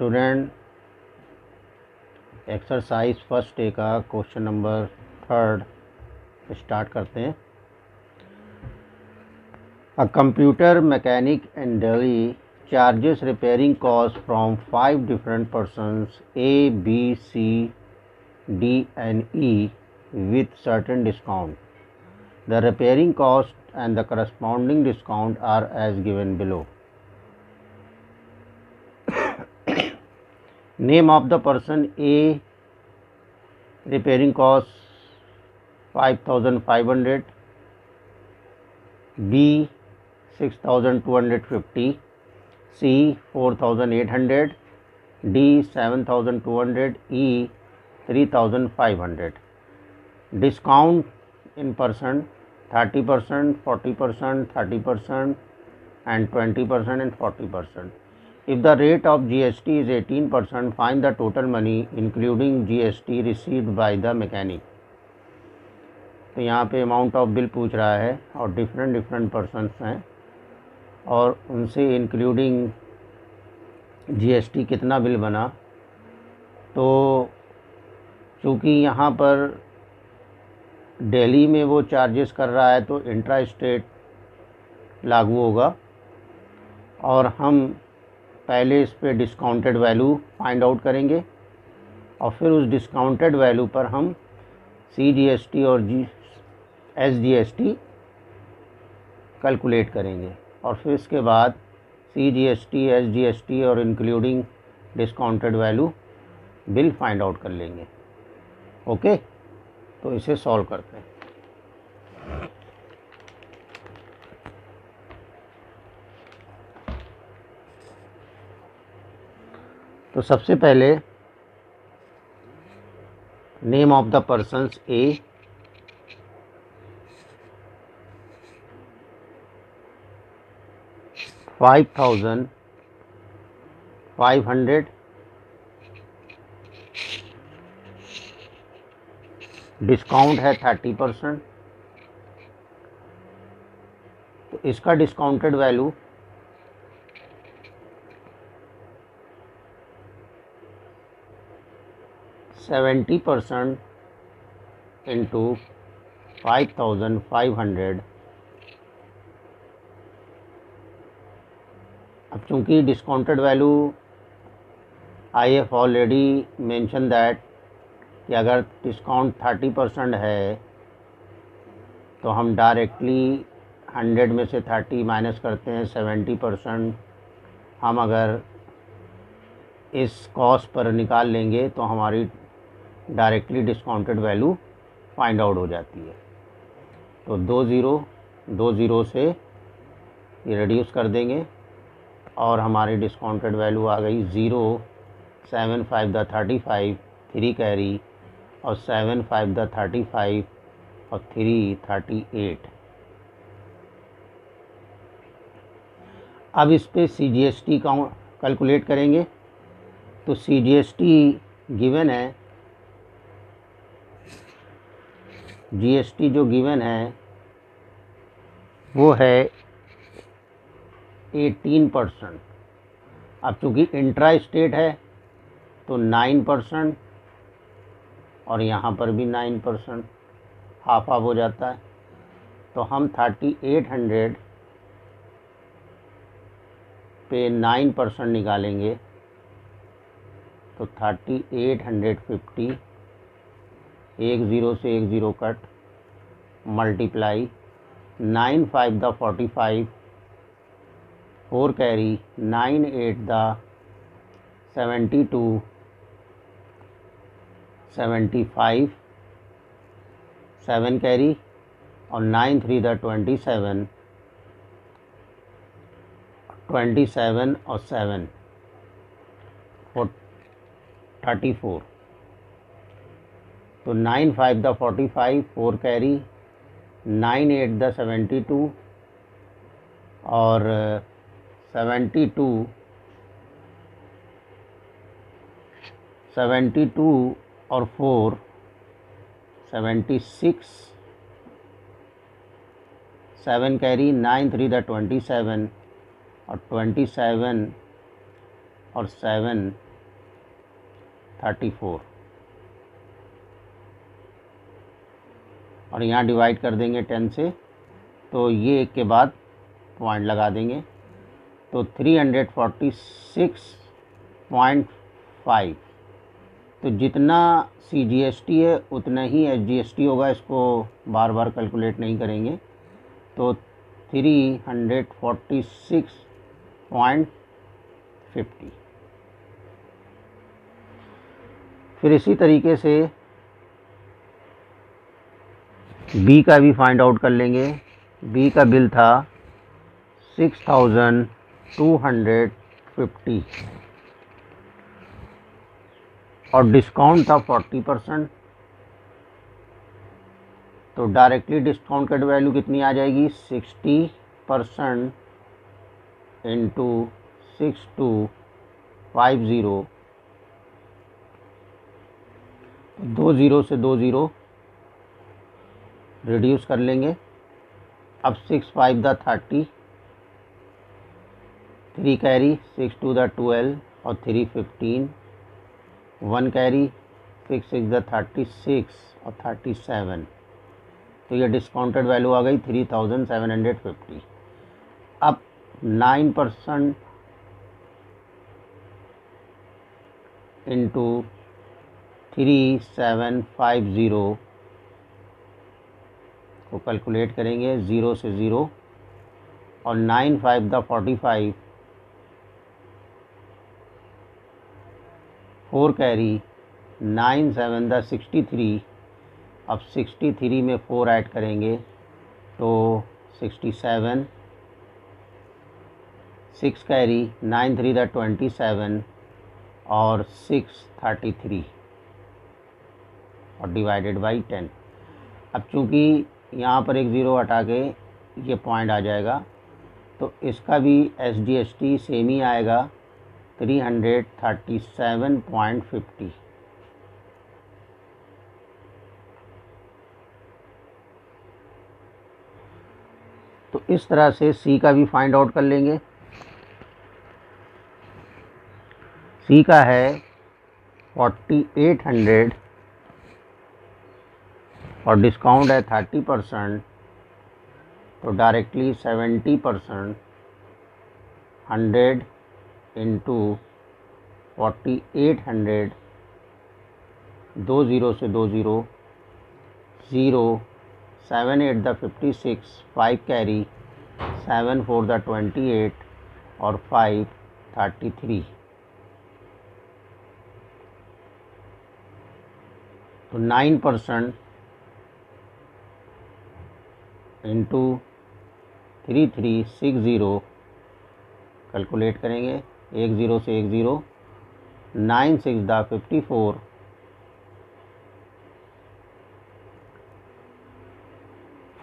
Student exercise first day का question number 3 start करते हैं। A computer mechanic in Delhi charges repairing cost from 5 different persons A, B, C, D and E with certain discount. The repairing cost and the corresponding discount are as given below. Name of the person: A, repairing cost 5,500, B 6,250, C 4,800, D 7,200, E 3,500. Discount in percent: 30%, 40%, 30% and 20% and 40%. If the rate of GST is 18%, find the total money including GST received by the mechanic. तो यहाँ पे amount of bill पूछ रहा है और different persons हैं और उनसे इंक्लूडिंग GST कितना बिल बना। तो चूँकि यहाँ पर दिल्ली में वो चार्जेस कर रहा है तो इंट्रा स्टेट लागू होगा और हम पहले इस पे डिस्काउंटेड वैल्यू फाइंड आउट करेंगे और फिर उस डिस्काउंटेड वैल्यू पर हम CGST और SGST कैलकुलेट करेंगे और फिर इसके बाद CGST, SGST और including discounted value bill find out कर लेंगे। ओके, तो इसे सॉल्व करते हैं। तो सबसे पहले name of the persons: A, $5,500, discount है 30%, तो इसका डिस्काउंटेड वैल्यू 70% इंटू 5,500। अब चूँकि discounted value I have already mention that कि अगर डिस्काउंट 30% है तो हम डायरेक्टली 100 में से 30 माइनस करते हैं 70%। हम अगर इस कॉस्ट पर निकाल लेंगे तो हमारी directly discounted value find out हो जाती है। तो 2 ज़ीरो से ये रिड्यूस कर देंगे और हमारी डिस्काउंटेड वैल्यू आ गई 0, 7 5 द 35, 3 कैरी और 7 5 द 35 और 3 38। अब इस पे CGST का कैलकुलेट करेंगे। तो CGST गिवन है, GST जो गिवन है वो है 18%। अब चूँकि इंट्रा स्टेट है तो 9% और यहाँ पर भी 9%, हाफ हाफ हो जाता है। तो हम 3800 पे 9% निकालेंगे तो 3850, 1 ज़ीरो से 1 zero cut, multiply 9 5 the 45, 4 carry, 9 8 the 72, 75, 7 carry और 9 3 द 27, 27 और 7 34। तो 9 5 द 45, 4 कैरी, 9 8 द 72 और 72 और 4 76, 7 कैरी, 9 3 द 27 और 27 और 7 34 और यहाँ डिवाइड कर देंगे 10 से, तो ये एक के बाद पॉइंट लगा देंगे, तो 346.5। तो जितना CGST है उतना ही SGST होगा, इसको बार बार कैलकुलेट नहीं करेंगे। तो 346.50। फिर इसी तरीके से बी का भी फाइंड आउट कर लेंगे। बी का बिल था 6250 और डिस्काउंट था 40%। तो डायरेक्टली डिस्काउंट कट वैल्यू कितनी आ जाएगी, 60% इंटू 6250, 2 ज़ीरो से 2 ज़ीरो रिड्यूस कर लेंगे। अब 6 5 द 30, 3 कैरी, 6 2 द 12 और 3 15, 1 कैरी, 6 6 द 36 और 37। तो ये डिस्काउंटेड वैल्यू आ गई 3750। अब 9% इंटू 3750 को कैलकुलेट करेंगे, 0 से 0 और 9 5 द 45, 4 कैरी, 9 7 द 63। अब 63 में 4 ऐड करेंगे तो 67, 6 कैरी, 9 3 द 27 और 6 33 और डिवाइडेड बाई 10। अब चूँकि यहाँ पर एक ज़ीरो हटा के ये पॉइंट आ जाएगा, तो इसका भी SGST सेम ही आएगा 337.50। तो इस तरह से सी का भी फाइंड आउट कर लेंगे। सी का है 4800 और डिस्काउंट है 30%, तो डायरेक्टली 70%, 100 इंटू 4800, 2 ज़ीरो से 2 ज़ीरो, 0 7 8 द 56, 5 कैरी, 7 4 द 28 और 5 33। तो 9% इंटू 3360 कैलकुलेट करेंगे, 1 ज़ीरो से 1 ज़ीरो, 9 6 द 54,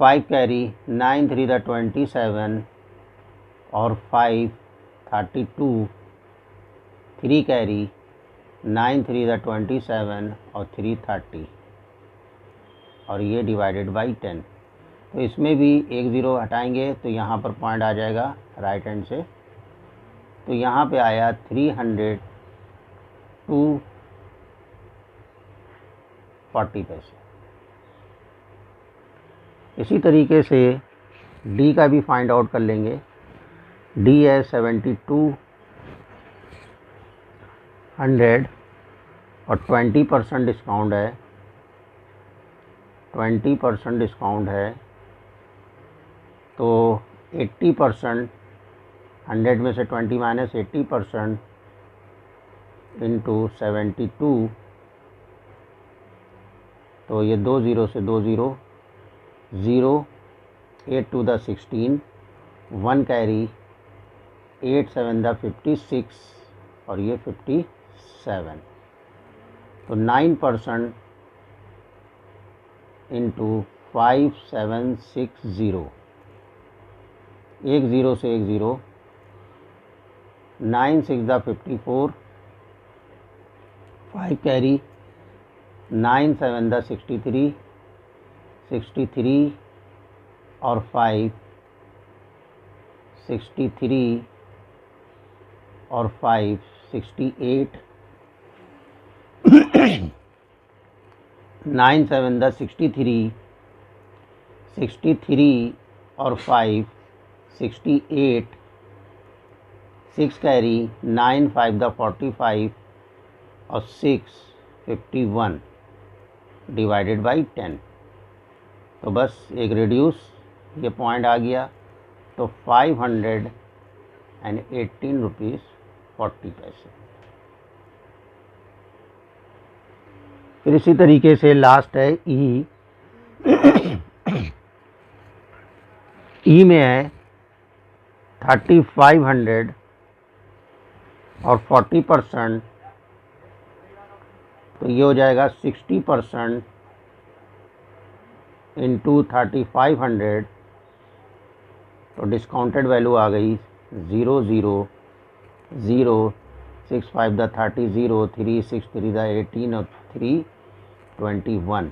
5 कैरी, 9 3 द 27 और 5 32, 3 कैरी, 9 3 द 27 और 3 30 और ये डिवाइडेड बाई 10। तो इसमें भी 1 ज़ीरो हटाएंगे तो यहाँ पर पॉइंट आ जाएगा राइट हैंड से, तो यहाँ पे आया 302.40 पैसे। इसी तरीके से डी का भी फाइंड आउट कर लेंगे। डी है 7200 और 20% डिस्काउंट है, 20% डिस्काउंट है, तो 80%, 100 में से 20 माइनस 80% इंटू 72, तो ये 2 ज़ीरो से 2 ज़ीरो, 0 8 2 द 16, 1 कैरी, 8 7 द 56 और ये 57। तो 9% इंटू 5760, 1 ज़ीरो से 1 ज़ीरो, 9 6 द 54, 5 कैरी, 9 7 द 63, 63 और 5 63 और 5 68 9 7 द 63, 63 और 5 68, 6 कैरी, 9 5 द 45 और 6 51 डिवाइडेड बाई 10। तो बस एक रिड्यूस ये पॉइंट आ गया, तो 518 रुपीज़ 40 पैसे। फिर इसी तरीके से लास्ट है ई। ई में है 3500 और 40%, तो ये हो जाएगा 60% इंटू 3500, तो डिस्काउंटेड वैल्यू आ गई 000, 6 5 द 30, 0 3 6 3 द 18 और 3 21,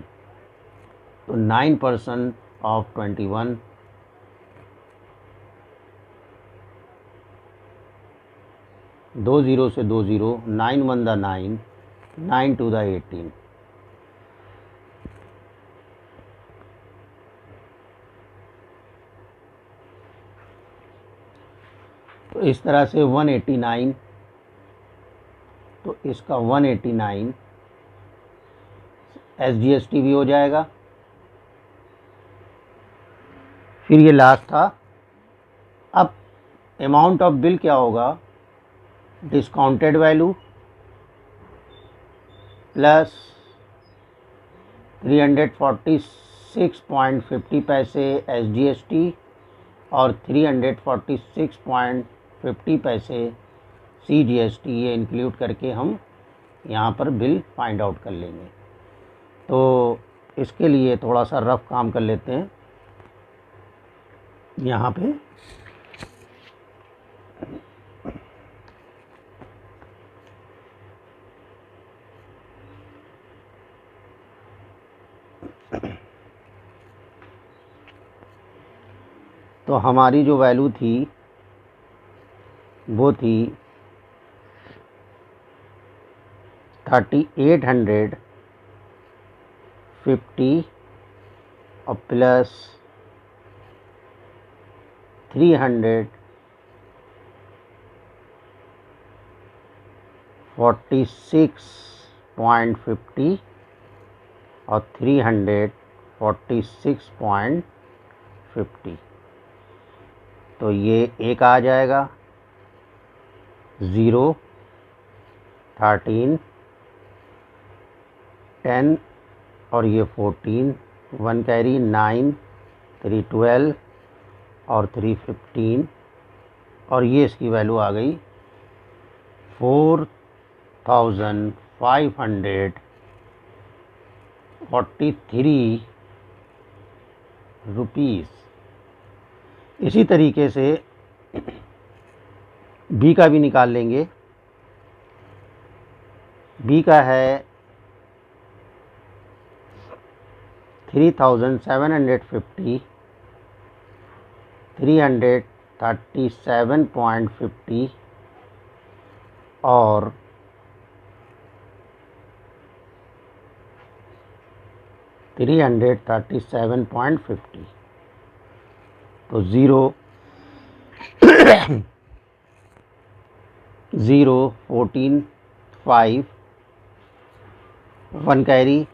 तो 9% ऑफ 21, दो ज़ीरो से 2 ज़ीरो, 9 1 द 9, 9 2 द 18। तो इस तरह से 189, तो इसका 189 SGST भी हो जाएगा। फिर ये लास्ट था। अब अमाउंट ऑफ बिल क्या होगा, डिस्काउंटेड वैल्यू प्लस 346.50 पैसे SGST और 346.50 पैसे CGST, ये इंक्लूड करके हम यहाँ पर बिल फाइंड आउट कर लेंगे। तो इसके लिए थोड़ा सा रफ काम कर लेते हैं यहाँ पे। तो हमारी जो वैल्यू थी वो थी 3850 और प्लस 346.50 और 346.50, तो ये एक आ जाएगा 0 13 10 और ये 14, 1 कैरी, 9 3 12 और 3 15, और ये इसकी वैल्यू आ गई 4543 रुपीज़। इसी तरीके से बी का भी निकाल लेंगे। बी का है 3750, 337.50 और 337.50, तो 0 0 14 5, 1 कैरी,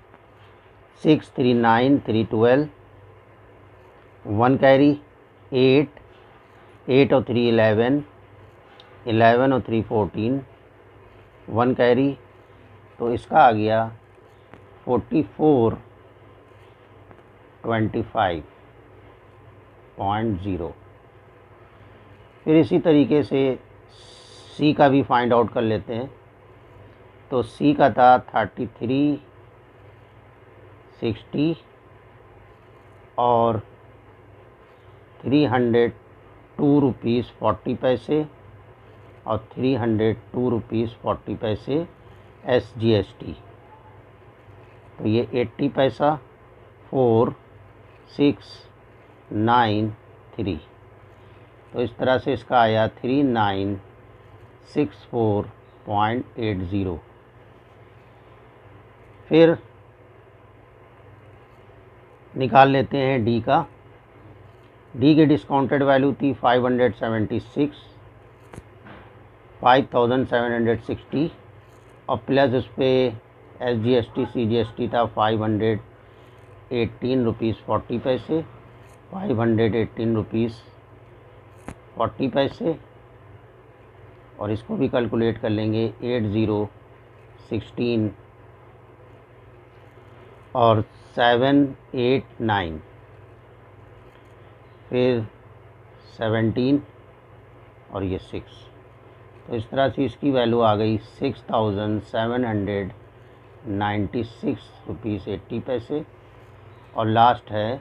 6 3 9 3 12, 1 कैरी, 8 8 और 3 11, 11 और 3 14, 1 कैरी, तो इसका आ गया 4425.0। फिर इसी तरीके से सी का भी फाइंड आउट कर लेते हैं। तो सी का था 3360 और 302 रुपीज़ 40 पैसे और 302 रुपीज़ 40 पैसे SGST, तो ये 80 पैसा 4693, तो इस तरह से इसका आया 3964.80। फिर निकाल लेते हैं डी का। डी की डिस्काउंटेड वैल्यू थी 576 और प्लस उस पर SGST CGST था 518 रुपीज़ 40 पैसे, 518 रुपीज़ 40 पैसे। और इसको भी कैलकुलेट कर लेंगे 8016 और 789, फिर 17 और ये 6। तो इस तरह से इसकी वैल्यू आ गई 6796 रुपीज़ 80 पैसे। और लास्ट है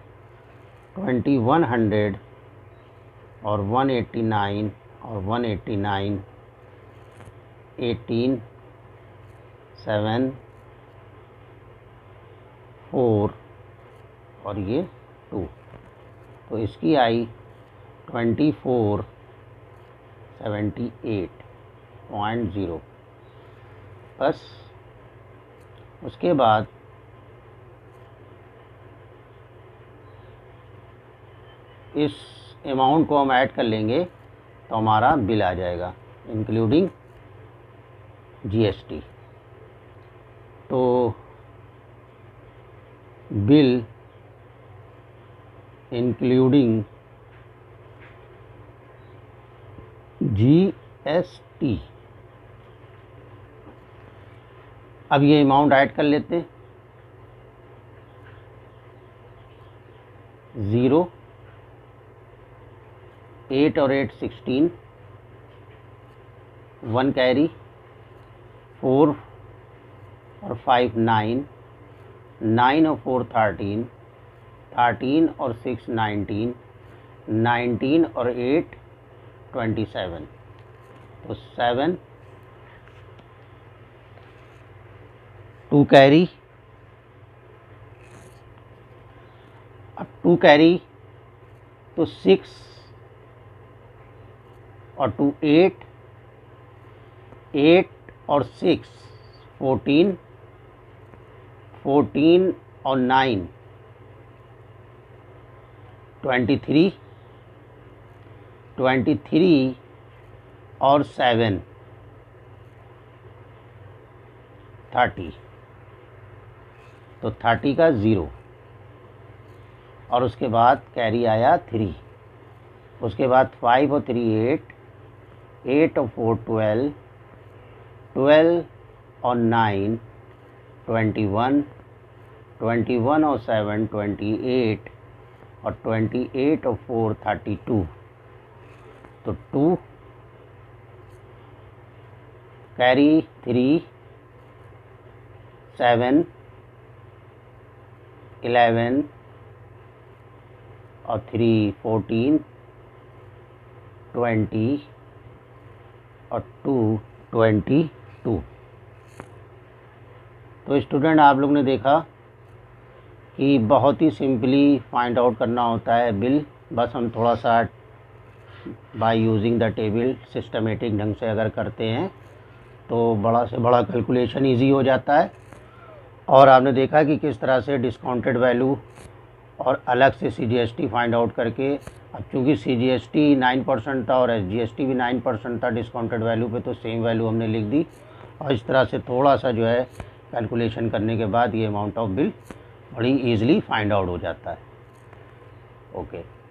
2100 और 189 और 189 18 7 4 और ये 2। तो इसकी आई 2478.0। बस उसके बाद इस अमाउंट को हम ऐड कर लेंगे तो हमारा बिल आ जाएगा इंक्लूडिंग GST। तो बिल इंक्लूडिंग GST। अब ये अमाउंट ऐड कर लेते हैं। 0, 8 और 8 16, 1 कैरी, 4 और 5 9, 9 और 4 13, 13 और 6 19, 19 और 8 27। तो 7, 2 कैरी, अब 2 कैरी तो 6 और 2 8, 8 और 6 14, 14 और 9 23, 23 और 7 30। तो 30 का 0 और उसके बाद कैरी आया 3। उसके बाद 5 और 3 8, 8 और 4 12, 12 और 9 21, 21 और 7 28 और 28 और 4 32। तो 2 कैरी 3, 7 11 और 3 14, 20 और 2 22। तो स्टूडेंट आप लोग ने देखा कि बहुत ही सिंपली फाइंड आउट करना होता है बिल। बस हम थोड़ा सा by using the table systematic ढंग से अगर करते हैं तो बड़ा से बड़ा कैलकुलेशन इजी हो जाता है। और आपने देखा कि किस तरह से डिस्काउंटेड वैल्यू और अलग से CGST फाइंड आउट करके, अब चूँकि CGST 9% था और SGST भी 9% था डिस्काउंटेड वैल्यू पे, तो सेम वैल्यू हमने लिख दी। और इस तरह से थोड़ा सा जो है कैलकुलेशन करने के बाद ये अमाउंट ऑफ बिल बड़ी ईजिली फाइंड आउट हो जाता है। ओके।